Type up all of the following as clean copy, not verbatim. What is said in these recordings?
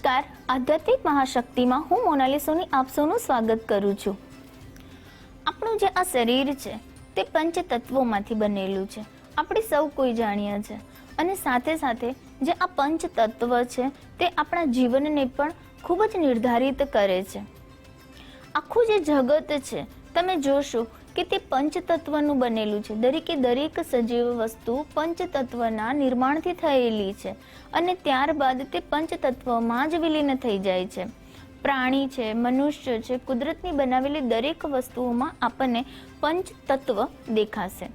નમસ્કાર, આધ્યાત્મિક મહાશક્તિમાં હું મોનાલી સોની આપ સૌનું સ્વાગત કરું છું. આપણું જે આ શરીર છે તે પંચ તત્વોમાંથી બનેલું છે, આપણે સૌ કોઈ જાણીએ છે. અને સાથે સાથે જે આ પંચ તત્વ છે તે આપણા જીવનને પણ ખૂબ જ નિર્ધારિત કરે છે. આખું જે જગત છે તમે જોશો કે તે પંચતત્વનું બનેલું છે. દરેક સજીવ વસ્તુ પંચતત્વના નિર્માણથી થયેલી છે અને ત્યારબાદ તે પંચતત્વમાં જ વિલીન થઈ જાય છે. પ્રાણી છે, મનુષ્ય છે, કુદરતની બનાવેલી દરેક વસ્તુઓમાં આપણને પંચતત્વ દેખાશે.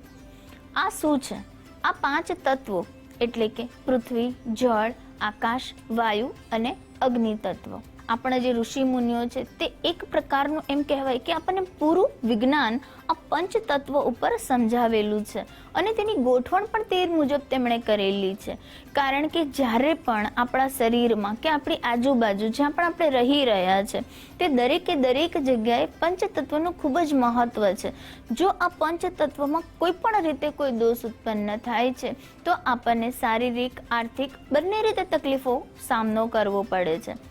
આ શું છે? આ પાંચ તત્વો એટલે કે પૃથ્વી, જળ, આકાશ, વાયુ અને અગ્નિ તત્વ. આપણા જે ઋષિ મુનિઓ છે તે એક પ્રકારનું એમ કહેવાય કે આપણને પૂરું વિજ્ઞાન આ પંચ તત્વ ઉપર સમજાવેલું છે અને તેની ગોઠવણ પણ તે મુજબ તેમણે કરેલી છે. કારણ કે જ્યારે પણ આપણા શરીરમાં કે આપણી આજુબાજુ જ્યાં પણ આપણે રહી રહ્યા છે તે દરેક જગ્યાએ પંચતત્વનું ખૂબ જ મહત્વ છે. જો આ પંચતત્વમાં કોઈ પણ રીતે કોઈ દોષ ઉત્પન્ન થાય છે તો આપણને શારીરિક, આર્થિક બંને રીતે તકલીફો સામનો કરવો પડે છે.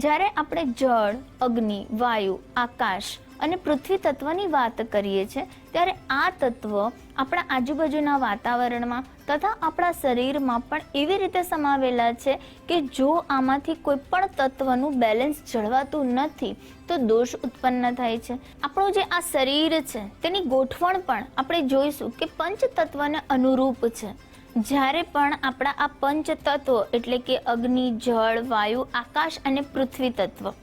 જ્યારે આપણે જળ, અગ્નિ, વાયુ, આકાશ અને પૃથ્વી તત્વની વાત કરીએ છીએ ત્યારે આ તત્વ આપણા આજુબાજુના વાતાવરણમાં તથા આપણા શરીરમાં પણ એવી રીતે સમાવેલા છે કે જો આમાંથી કોઈ પણ તત્વનું બેલેન્સ જળવાતું નથી તો દોષ ઉત્પન્ન થાય છે. આપણું જે આ શરીર છે તેની ગોઠવણ પણ આપણે જોઈશું કે પંચ તત્વને અનુરૂપ છે. જ્યારે પણ આપણા આ પંચ તત્વો એટલે કે અગ્નિ, જળ, વાયુ, આકાશ અને પૃથ્વી તત્વ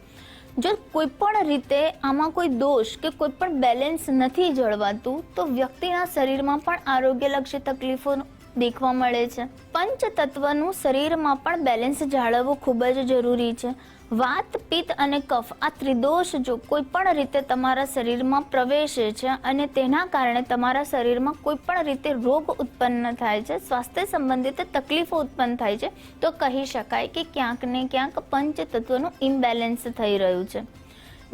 જો કોઈ પણ રીતે આમાં કોઈ દોષ કે કોઈ પણ બેલેન્સ નથી જળવાતું તો વ્યક્તિના શરીરમાં પણ આરોગ્યલક્ષી તકલીફો દેખવા મળે છે. પંચ તત્વનું શરીરમાં પણ બેલેન્સ જાળવવું ખૂબ જ જરૂરી છે. વાત, પિત્ત અને કફ આ ત્રિદોષ જો કોઈ પણ રીતે તમારા શરીરમાં પ્રવેશે છે અને તેના કારણે તમારા શરીરમાં કોઈ પણ રીતે રોગ ઉત્પન્ન થાય છે, સ્વાસ્થ્ય સંબંધિત તકલીફો ઉત્પન્ન થાય છે તો કહી શકાય કે ક્યાંક ને ક્યાંક પંચ તત્વનું ઇમ્બેલેન્સ થઈ રહ્યું છે.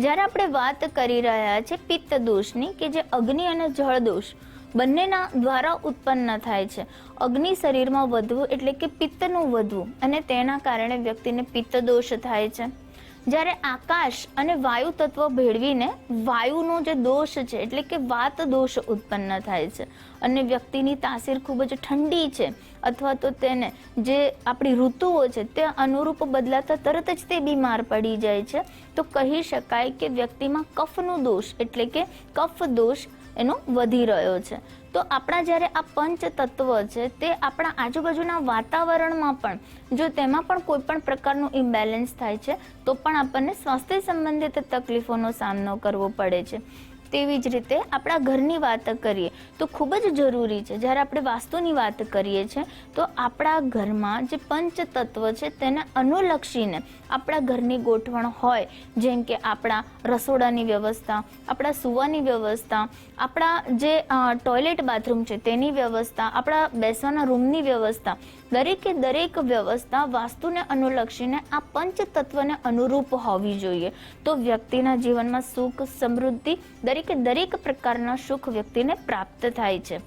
જ્યારે આપણે વાત કરી રહ્યા છે પિત્ત દોષની કે જે અગ્નિ અને જળ દોષ બંનેના દ્વારા ઉત્પન્ન થાય છે. અગ્નિ શરીરમાં વધવું એટલે કે પિત્તનું વધવું અને તેના કારણે વ્યક્તિને પિત્ત દોષ થાય છે. જ્યારે આકાશ અને વાયુ તત્વ ભેળવીને વાયુનો જે દોષ છે એટલે કે વાત દોષ ઉત્પન્ન થાય છે અને વ્યક્તિની તાસીર ખૂબ જ ઠંડી છે અથવા તો તેને જે આપણી ઋતુઓ છે તે અનુરૂપ બદલાતા તરત જ તે બીમાર પડી જાય છે તો કહી શકાય કે વ્યક્તિમાં કફનો દોષ એટલે કે કફ દોષ એનો વધી રહ્યો છે. તો આપણા જ્યારે આ પંચ તત્વ છે તે આપણા આજુબાજુના વાતાવરણમાં પણ જો તેમાં પણ કોઈ પણ પ્રકારનું ઇમ્બેલેન્સ થાય છે તો પણ આપણને સ્વાસ્થ્ય સંબંધિત તકલીફોનો સામનો કરવો પડે છે. તેવી જ રીતે આપણા ઘરની વાત કરીએ તો ખૂબ જ જરૂરી છે. જ્યારે આપણે વાસ્તુની વાત કરીએ છીએ તો આપણા ઘરમાં જે પંચ તત્વ છે તેને અનુલક્ષીને આપણા ઘરની ગોઠવણ હોય, જેમ કે આપણા રસોડાની વ્યવસ્થા, આપણા સૂવાની વ્યવસ્થા, આપણા જે ટોયલેટ બાથરૂમ છે તેની વ્યવસ્થા, આપણા બેસવાના રૂમની વ્યવસ્થા, દરેક વ્યવસ્થા વાસ્તુને અનુલક્ષીને આ પંચ તત્વને અનુરૂપ હોવી જોઈએ તો વ્યક્તિના જીવનમાં સુખ, સમૃદ્ધિ દરેક પ્રકારના સુખ વ્યક્તિને પ્રાપ્ત થાય છે.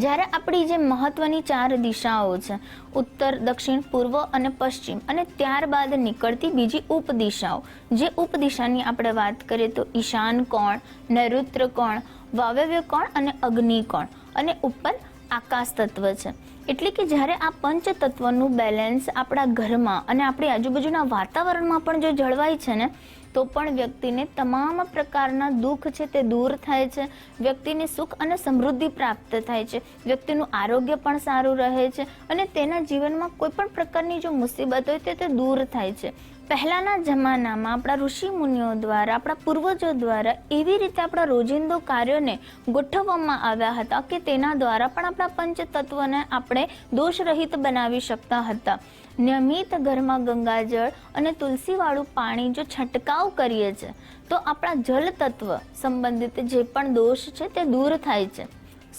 જ્યારે આપણી જે મહત્વની 4 દિશાઓ છે ઉત્તર, દક્ષિણ, પૂર્વ અને પશ્ચિમ અને ત્યારબાદ નીકળતી બીજી ઉપદિશાઓ, જે ઉપદિશાની આપણે વાત કરીએ તો ઈશાન કોણ, નૈઋત્ય કોણ, વાયવ્ય કોણ અને અગ્નિ કોણ અને ઉપર આકાશ તત્વ છે. એટલે કે જ્યારે આ પંચ તત્વનું બેલેન્સ આપણા ઘરમાં અને આપણી આજુબાજુના વાતાવરણમાં પણ જો જળવાય છે ને તો પણ વ્યક્તિને તમામ પ્રકારના દુઃખ છે તે દૂર થાય છે, વ્યક્તિને સુખ અને સમૃદ્ધિ પ્રાપ્ત થાય છે, વ્યક્તિનું આરોગ્ય પણ સારું રહે છે અને તેના જીવનમાં કોઈ પણ પ્રકારની જો મુસીબત હોય તે દૂર થાય છે. પહેલાના જમાનામાં આપણા ઋષિ મુનિઓ દ્વારા, આપણા પૂર્વજો દ્વારા એવી રીતે આપણા રોજિંદો કાર્યોને ગોઠવવામાં આવ્યા હતા કે તેના દ્વારા પણ આપણા પંચ તત્વને આપણે દોષરહિત બનાવી શકતા હતા. નિયમિત ઘરમાં ગંગાજળ અને તુલસીવાળું પાણી જો છંટકાવ કરીએ છીએ તો આપણા જલ તત્વ સંબંધિત જે પણ દોષ છે તે દૂર થાય છે.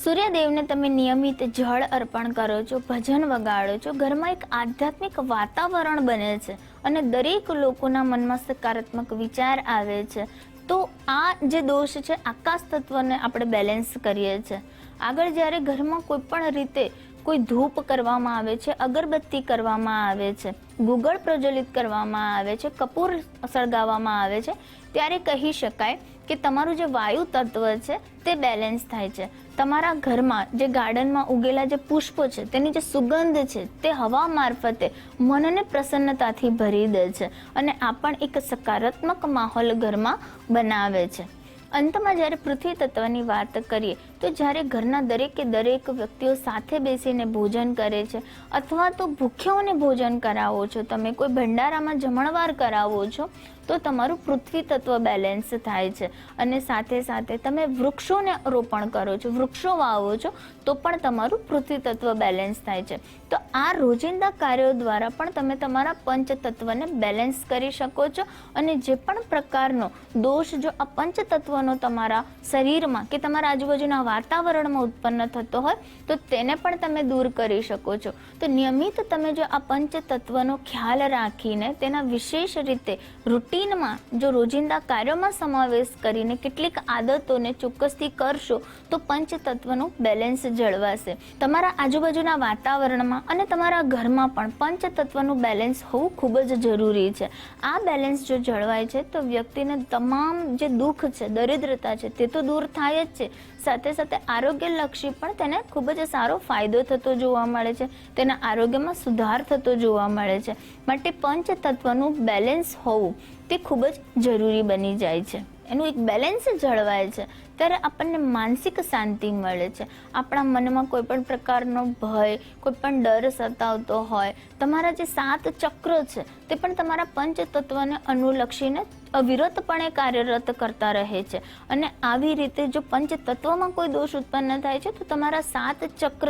સૂર્યદેવને તમે નિયમિત જળ અર્પણ કરો છો, ભજન વગાડો છો, ઘરમાં એક આધ્યાત્મિક વાતાવરણ બને છે અને દરેક લોકોના મનમાં સકારાત્મક વિચાર આવે છે તો આ જે દોષ છે આકાશ તત્વને આપણે બેલેન્સ કરીએ છીએ. આગળ જ્યારે ઘરમાં કોઈ પણ રીતે કોઈ ધૂપ કરવામાં આવે છે, અગરબત્તી કરવામાં આવે છે, ગુગળ પ્રજ્વલિત કરવામાં આવે છે, કપૂર સળગાવવામાં આવે છે, ત્યારે કહી શકાય કે તમારું જે વાયુ તત્વ છે તે બેલેન્સ થાય છે. તમારા ઘરમાં જે ગાર્ડનમાં ઉગેલા જે પુષ્પો છે તેની જે સુગંધ છે તે હવા મારફતે મનને પ્રસન્નતાથી ભરી દે છે અને આ પણ એક સકારાત્મક માહોલ ઘરમાં બનાવે છે. અંતમાં જ્યારે પૃથ્વી તત્વની વાત કરીએ તો જ્યારે ઘરના દરેકે દરેક વ્યક્તિઓ સાથે બેસીને ભોજન કરે છે અથવા તો ભૂખ્યાઓને ભોજન કરાવો છો, તમે કોઈ ભંડારામાં જમણવાર કરાવો છો તો તમારું પૃથ્વી તત્વ બેલેન્સ થાય છે. અને સાથે સાથે તમે વૃક્ષોને રોપણ કરો છો, વૃક્ષો વાવો છો તો પણ તમારું પૃથ્વી તત્વ બેલેન્સ થાય છે. તો આ રોજિંદા કાર્યો દ્વારા પણ તમે તમારા પંચ તત્વને બેલેન્સ કરી શકો છો અને જે પણ પ્રકારનો દોષ જો આ પંચ તત્વનો તમારા શરીરમાં કે તમારા આજુબાજુના વાતાવરણમાં ઉત્પન્ન થતો હોય તો તેને પણ તમે દૂર કરી શકો છો. તો નિયમિત તમે જો આ પંચ તત્વનો ખ્યાલ રાખીને તેના વિશેષ રીતે રૂટીનમાં જો રોજિંદા કાર્યોમાં સમાવેશ કરીને કેટલીક આદતોને ચોક્કસથી કરશો તો પંચ તત્વનું બેલેન્સ જળવાશે. તમારા આજુબાજુના વાતાવરણમાં અને તમારા ઘરમાં પણ પંચ તત્વનું બેલેન્સ હોવું ખૂબ જ જરૂરી છે. આ બેલેન્સ જો જળવાય છે તો વ્યક્તિને તમામ જે દુઃખ છે, દરિદ્રતા છે તે તો દૂર થાય જ છે, સાથે સાથે આરોગ્યલક્ષી પણ તેને ખૂબ જ સારો ફાયદો થતો જોવા મળે છે, તેના આરોગ્યમાં સુધાર થતો જોવા મળે છે. માટે પંચ તત્વનું બેલેન્સ હોવું તે ખૂબ જ જરૂરી બની જાય છે. એનું એક બેલેન્સ જળવાય છે ત્યારે આપણને માનસિક શાંતિ મળે છે. આપણા મનમાં કોઈ પણ પ્રકારનો ભય, કોઈ પણ ડર સતાવતો હોય, તમારા જે 7 ચક્ર છે તે પણ તમારા પંચ તત્વને અનુલક્ષીને અવિરતપણે કાર્યરત કરતા રહે છે. અને આવી રીતે જો પંચ તત્વમાં કોઈ દોષ ઉત્પન્ન થાય છે તો તમારા 7 ચક્ર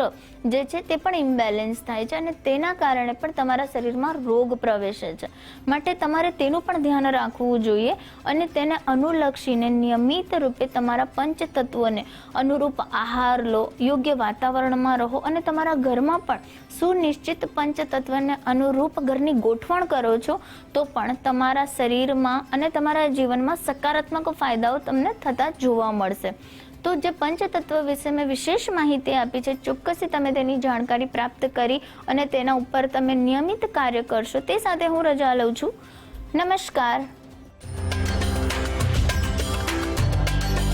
જે છે તે પણ ઇમ્બેલેન્સ થાય છે અને તેના કારણે પણ તમારા શરીરમાં રોગ પ્રવેશે છે. માટે તમારે તેનું પણ ધ્યાન રાખવું જોઈએ અને તેને અનુલક્ષીને નિયમિત રૂપે તમારા પંચ તત્વોને અનુરૂપ આહાર લો, યોગ્ય વાતાવરણમાં રહો અને તમારા ઘરમાં પણ સુનિશ્ચિત પંચ તત્વને અનુરૂપ ઘરની ગોઠવણ કરો છો તો પણ તમારા શરીરમાં અને તમારા જીવનમાં સકારાત્મક ફાયદાઓ તમને થતા જોવા મળશે. તો જે પંચતત્વ વિશે મેં વિશેષ માહિતી આપી છે, ચોક્કસથી તમે તેની જાણકારી પ્રાપ્ત કરી અને તેના ઉપર તમે નિયમિત કાર્ય કરશો. તે સાથે હું રજા લઉં છું. નમસ્કાર.